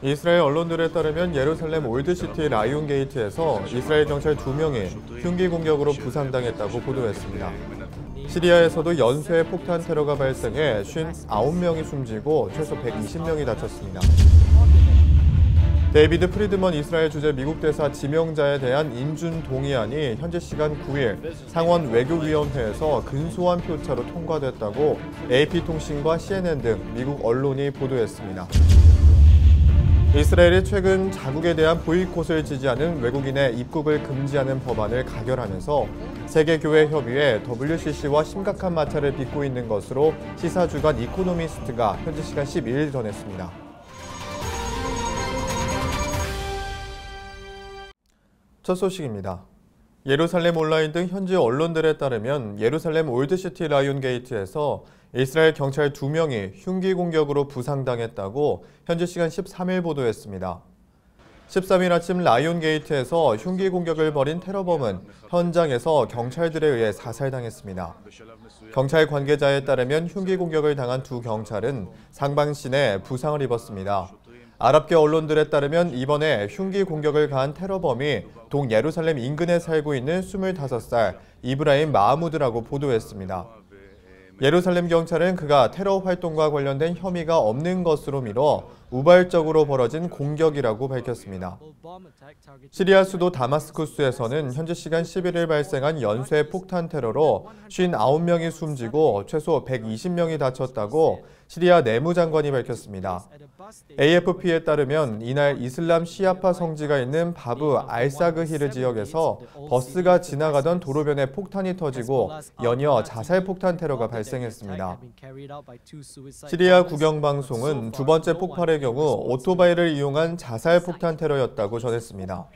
이스라엘 언론들에 따르면 예루살렘 올드시티 라이온 게이트에서 이스라엘 경찰 2명이 흉기 공격으로 부상당했다고 보도했습니다. 시리아에서도 연쇄 폭탄 테러가 발생해 59명이 숨지고 최소 120명이 다쳤습니다. 데이비드 프리드먼 이스라엘 주재 미국 대사 지명자에 대한 인준 동의안이 현지 시간 9일 상원 외교위원회에서 근소한 표차로 통과됐다고 AP통신과 CNN 등 미국 언론이 보도했습니다. 이스라엘이 최근 자국에 대한 보이콧을 지지하는 외국인의 입국을 금지하는 법안을 가결하면서 세계교회협의회 WCC와 심각한 마찰을 빚고 있는 것으로 시사주간 이코노미스트가 현지 시간 12일 전했습니다. 첫 소식입니다. 예루살렘 온라인 등 현지 언론들에 따르면 예루살렘 올드시티 라이온 게이트에서 이스라엘 경찰 2명이 흉기 공격으로 부상당했다고 현지 시간 13일 보도했습니다. 13일 아침 라이온 게이트에서 흉기 공격을 벌인 테러범은 현장에서 경찰들에 의해 사살당했습니다. 경찰 관계자에 따르면 흉기 공격을 당한 두 경찰은 상반신에 부상을 입었습니다. 아랍계 언론들에 따르면 이번에 흉기 공격을 가한 테러범이 동예루살렘 인근에 살고 있는 25살 이브라임 마하무드라고 보도했습니다. 예루살렘 경찰은 그가 테러 활동과 관련된 혐의가 없는 것으로 미뤄 우발적으로 벌어진 공격이라고 밝혔습니다. 시리아 수도 다마스쿠스에서는 현지 시간 11일 발생한 연쇄 폭탄 테러로 59명이 숨지고 최소 120명이 다쳤다고 시리아 내무장관이 밝혔습니다. AFP에 따르면 이날 이슬람 시아파 성지가 있는 바브 알사그히르 지역에서 버스가 지나가던 도로변에 폭탄이 터지고 연이어 자살 폭탄 테러가 발생했습니다. 시리아 국영방송은 두 번째 폭발의 경우 오토바이를 이용한 자살 폭탄 테러였다고 전했습니다.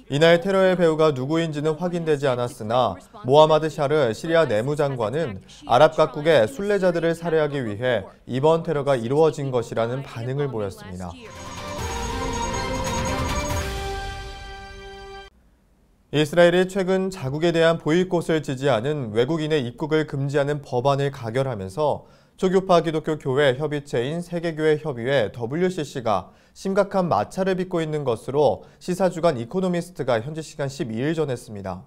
이날 테러의 배후가 누구인지는 확인되지 않았으나 모하마드 샤르 시리아 내무장관은 아랍 각국의 순례자들을 살해하기 위해 이번 테러가 이루어진 것이라는 반응을 보였습니다. 이스라엘이 최근 자국에 대한 보이콧을 지지하는 외국인의 입국을 금지하는 법안을 가결하면서 초교파 기독교 교회 협의체인 세계교회협의회 WCC가 심각한 마찰을 빚고 있는 것으로 시사주간 이코노미스트가 현지 시간 12일 전했습니다.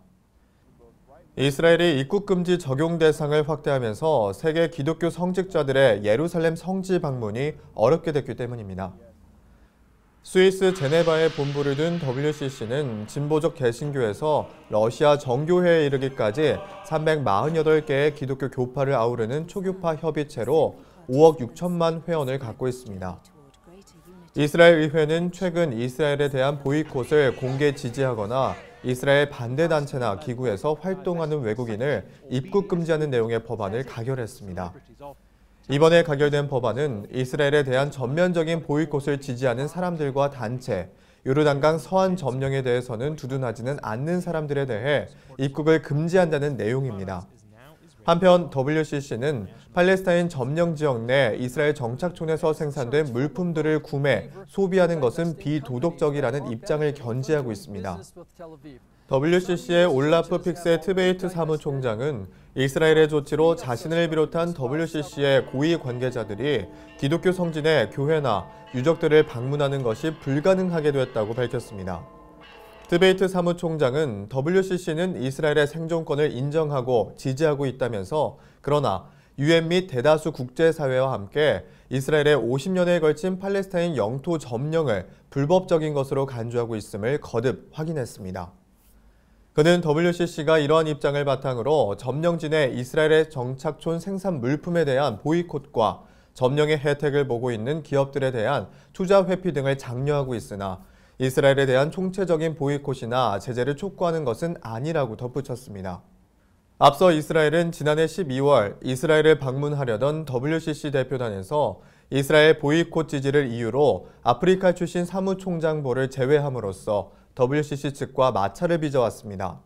이스라엘이 입국 금지 적용 대상을 확대하면서 세계 기독교 성직자들의 예루살렘 성지 방문이 어렵게 됐기 때문입니다. 스위스 제네바에 본부를 둔 WCC는 진보적 개신교에서 러시아 정교회에 이르기까지 348개의 기독교 교파를 아우르는 초교파 협의체로 5억 6천만 회원을 갖고 있습니다. 이스라엘 의회는 최근 이스라엘에 대한 보이콧을 공개 지지하거나 이스라엘 반대단체나 기구에서 활동하는 외국인을 입국 금지하는 내용의 법안을 가결했습니다. 이번에 가결된 법안은 이스라엘에 대한 전면적인 보이콧을 지지하는 사람들과 단체, 요르단강 서안 점령에 대해서는 두둔하지는 않는 사람들에 대해 입국을 금지한다는 내용입니다. 한편 WCC는 팔레스타인 점령 지역 내 이스라엘 정착촌에서 생산된 물품들을 구매, 소비하는 것은 비도덕적이라는 입장을 견지하고 있습니다. WCC의 올라프 픽세 트베이트 사무총장은 이스라엘의 조치로 자신을 비롯한 WCC의 고위 관계자들이 기독교 성진의 교회나 유적들을 방문하는 것이 불가능하게 됐다고 밝혔습니다. 트베이트 사무총장은 WCC는 이스라엘의 생존권을 인정하고 지지하고 있다면서 그러나 UN 및 대다수 국제사회와 함께 이스라엘의 50년에 걸친 팔레스타인 영토 점령을 불법적인 것으로 간주하고 있음을 거듭 확인했습니다. 그는 WCC가 이러한 입장을 바탕으로 점령진의 이스라엘의 정착촌 생산 물품에 대한 보이콧과 점령의 혜택을 보고 있는 기업들에 대한 투자 회피 등을 장려하고 있으나 이스라엘에 대한 총체적인 보이콧이나 제재를 촉구하는 것은 아니라고 덧붙였습니다. 앞서 이스라엘은 지난해 12월 이스라엘을 방문하려던 WCC 대표단에서 이스라엘 보이콧 지지를 이유로 아프리카 출신 사무총장보를 제외함으로써 WCC 측과 마찰을 빚어왔습니다.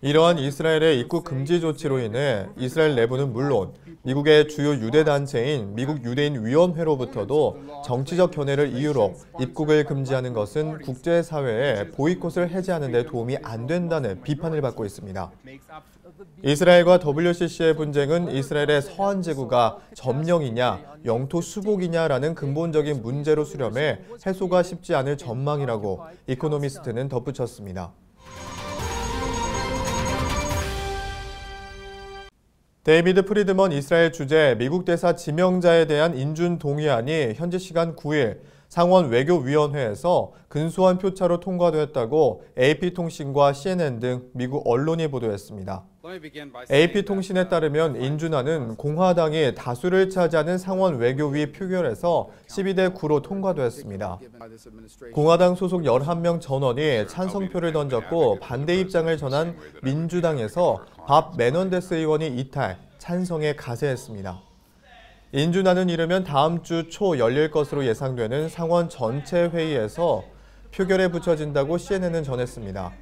이러한 이스라엘의 입국 금지 조치로 인해 이스라엘 내부는 물론 미국의 주요 유대 단체인 미국 유대인 위원회로부터도 정치적 견해를 이유로 입국을 금지하는 것은 국제사회에 보이콧을 해제하는 데 도움이 안 된다는 비판을 받고 있습니다. 이스라엘과 WCC의 분쟁은 이스라엘의 서한 제구가 점령이냐 영토 수복이냐라는 근본적인 문제로 수렴해 해소가 쉽지 않을 전망이라고 이코노미스트는 덧붙였습니다. 데이비드 프리드먼 이스라엘 주재 미국 대사 지명자에 대한 인준 동의안이 현지 시간 9일 상원 외교위원회에서 근소한 표차로 통과됐다고 AP통신과 CNN 등 미국 언론이 보도했습니다. AP통신에 따르면 인준안은 공화당이 다수를 차지하는 상원 외교위 표결에서 12대 9로 통과됐습니다. 공화당 소속 11명 전원이 찬성표를 던졌고 반대 입장을 전한 민주당에서 밥 메넌데스 의원이 이탈, 찬성에 가세했습니다. 인준안은 이르면 다음 주 초 열릴 것으로 예상되는 상원 전체 회의에서 표결에 붙여진다고 CNN은 전했습니다.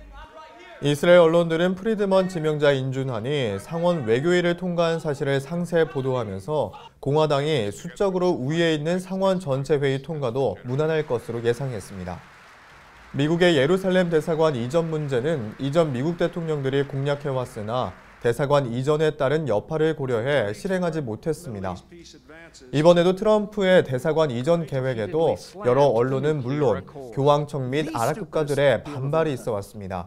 이스라엘 언론들은 프리드먼 지명자 인준안이 상원 외교위를 통과한 사실을 상세 보도하면서 공화당이 수적으로 우위에 있는 상원 전체 회의 통과도 무난할 것으로 예상했습니다. 미국의 예루살렘 대사관 이전 문제는 이전 미국 대통령들이 공략해왔으나 대사관 이전에 따른 여파를 고려해 실행하지 못했습니다. 이번에도 트럼프의 대사관 이전 계획에도 여러 언론은 물론 교황청 및 아랍 국가들의 반발이 있어 왔습니다.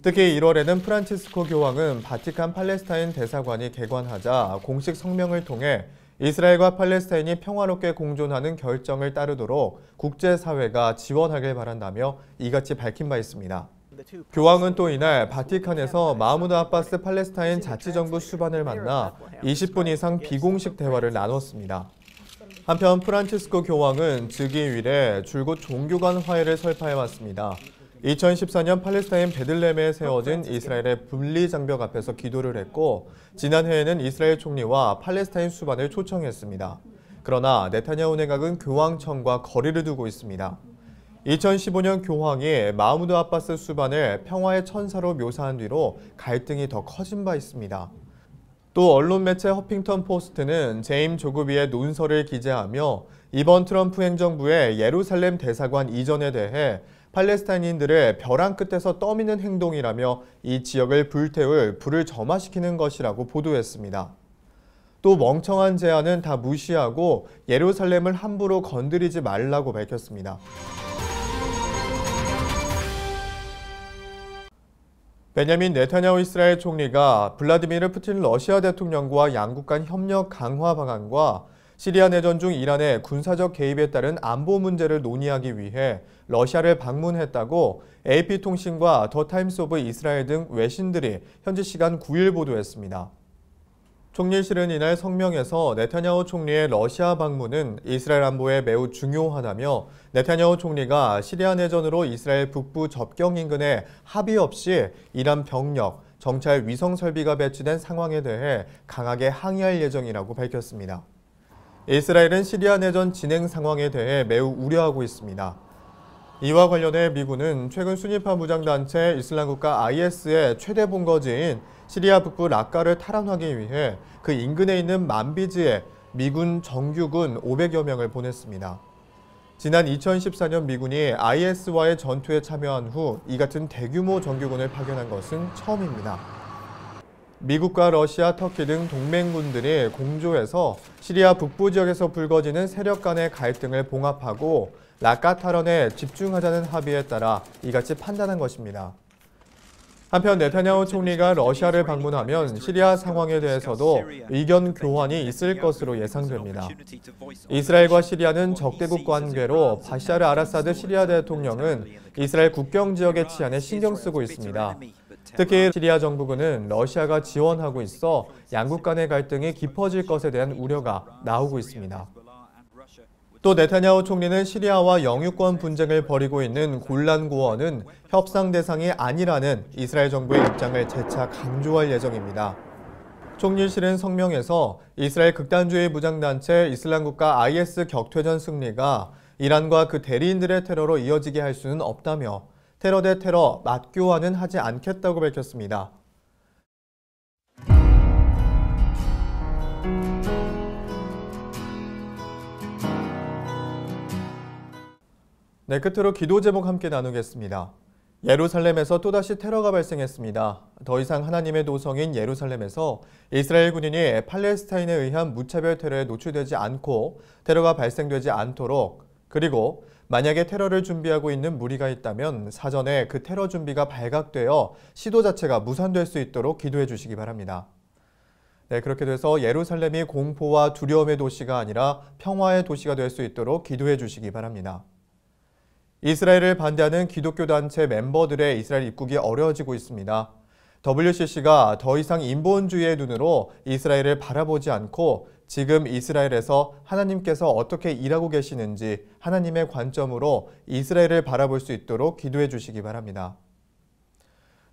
특히 1월에는 프란치스코 교황은 바티칸 팔레스타인 대사관이 개관하자 공식 성명을 통해 이스라엘과 팔레스타인이 평화롭게 공존하는 결정을 따르도록 국제사회가 지원하길 바란다며 이같이 밝힌 바 있습니다. 교황은 또 이날 바티칸에서 마흐무드 아바스 팔레스타인 자치정부 수반을 만나 20분 이상 비공식 대화를 나눴습니다. 한편 프란치스코 교황은 즉위일에 줄곧 종교 간 화해를 설파해왔습니다. 2014년 팔레스타인 베들레헴에 세워진 이스라엘의 분리장벽 앞에서 기도를 했고 지난해에는 이스라엘 총리와 팔레스타인 수반을 초청했습니다. 그러나 네타냐후 내각은 교황청과 거리를 두고 있습니다. 2015년 교황이 마흐무드 아바스 수반을 평화의 천사로 묘사한 뒤로 갈등이 더 커진 바 있습니다. 또 언론 매체 허핑턴 포스트는 제임 조그비의 논설을 기재하며 이번 트럼프 행정부의 예루살렘 대사관 이전에 대해 팔레스타인인들을 벼랑 끝에서 떠미는 행동이라며 이 지역을 불태울 불을 점화시키는 것이라고 보도했습니다. 또 멍청한 제안은 다 무시하고 예루살렘을 함부로 건드리지 말라고 밝혔습니다. 베냐민 네타냐후 이스라엘 총리가 블라디미르 푸틴 러시아 대통령과 양국 간 협력 강화 방안과 시리아 내전 중 이란의 군사적 개입에 따른 안보 문제를 논의하기 위해 러시아를 방문했다고 AP통신과 더 타임스 오브 이스라엘 등 외신들이 현지 시간 9일 보도했습니다. 총리실은 이날 성명에서 네타냐후 총리의 러시아 방문은 이스라엘 안보에 매우 중요하다며 네타냐후 총리가 시리아 내전으로 이스라엘 북부 접경 인근에 합의 없이 이란 병력, 정찰 위성 설비가 배치된 상황에 대해 강하게 항의할 예정이라고 밝혔습니다. 이스라엘은 시리아 내전 진행 상황에 대해 매우 우려하고 있습니다. 이와 관련해 미군은 최근 순위파 무장단체 이슬람국가 IS의 최대 본거지인 시리아 북부 라카를 탈환하기 위해 그 인근에 있는 만비지에 미군 정규군 500여 명을 보냈습니다. 지난 2014년 미군이 IS와의 전투에 참여한 후 이 같은 대규모 정규군을 파견한 것은 처음입니다. 미국과 러시아, 터키 등 동맹군들이 공조해서 시리아 북부 지역에서 불거지는 세력 간의 갈등을 봉합하고 라카 탈환에 집중하자는 합의에 따라 이같이 판단한 것입니다. 한편 네타냐후 총리가 러시아를 방문하면 시리아 상황에 대해서도 의견 교환이 있을 것으로 예상됩니다. 이스라엘과 시리아는 적대국 관계로 바샤르 아라사드 시리아 대통령은 이스라엘 국경 지역의 치안에 신경 쓰고 있습니다. 특히 시리아 정부군은 러시아가 지원하고 있어 양국 간의 갈등이 깊어질 것에 대한 우려가 나오고 있습니다. 또 네타냐후 총리는 시리아와 영유권 분쟁을 벌이고 있는 골란 고원은 협상 대상이 아니라는 이스라엘 정부의 입장을 재차 강조할 예정입니다. 총리실은 성명에서 이스라엘 극단주의 무장단체 이슬람국가 IS 격퇴전 승리가 이란과 그 대리인들의 테러로 이어지게 할 수는 없다며 테러 대 테러 맞교환은 하지 않겠다고 밝혔습니다. 네, 끝으로 기도 제목 함께 나누겠습니다. 예루살렘에서 또다시 테러가 발생했습니다. 더 이상 하나님의 도성인 예루살렘에서 이스라엘 군인이 팔레스타인에 의한 무차별 테러에 노출되지 않고 테러가 발생되지 않도록, 그리고 만약에 테러를 준비하고 있는 무리가 있다면 사전에 그 테러 준비가 발각되어 시도 자체가 무산될 수 있도록 기도해 주시기 바랍니다. 네, 그렇게 돼서 예루살렘이 공포와 두려움의 도시가 아니라 평화의 도시가 될 수 있도록 기도해 주시기 바랍니다. 이스라엘을 반대하는 기독교 단체 멤버들의 이스라엘 입국이 어려워지고 있습니다. WCC가 더 이상 인본주의의 눈으로 이스라엘을 바라보지 않고 지금 이스라엘에서 하나님께서 어떻게 일하고 계시는지 하나님의 관점으로 이스라엘을 바라볼 수 있도록 기도해 주시기 바랍니다.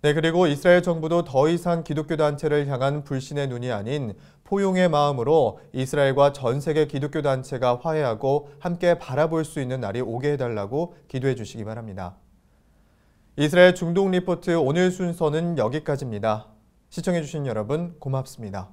네, 그리고 이스라엘 정부도 더 이상 기독교 단체를 향한 불신의 눈이 아닌 포용의 마음으로 이스라엘과 전 세계 기독교 단체가 화해하고 함께 바라볼 수 있는 날이 오게 해달라고 기도해 주시기 바랍니다. 이스라엘 중동 리포트 오늘 순서는 여기까지입니다. 시청해 주신 여러분 고맙습니다.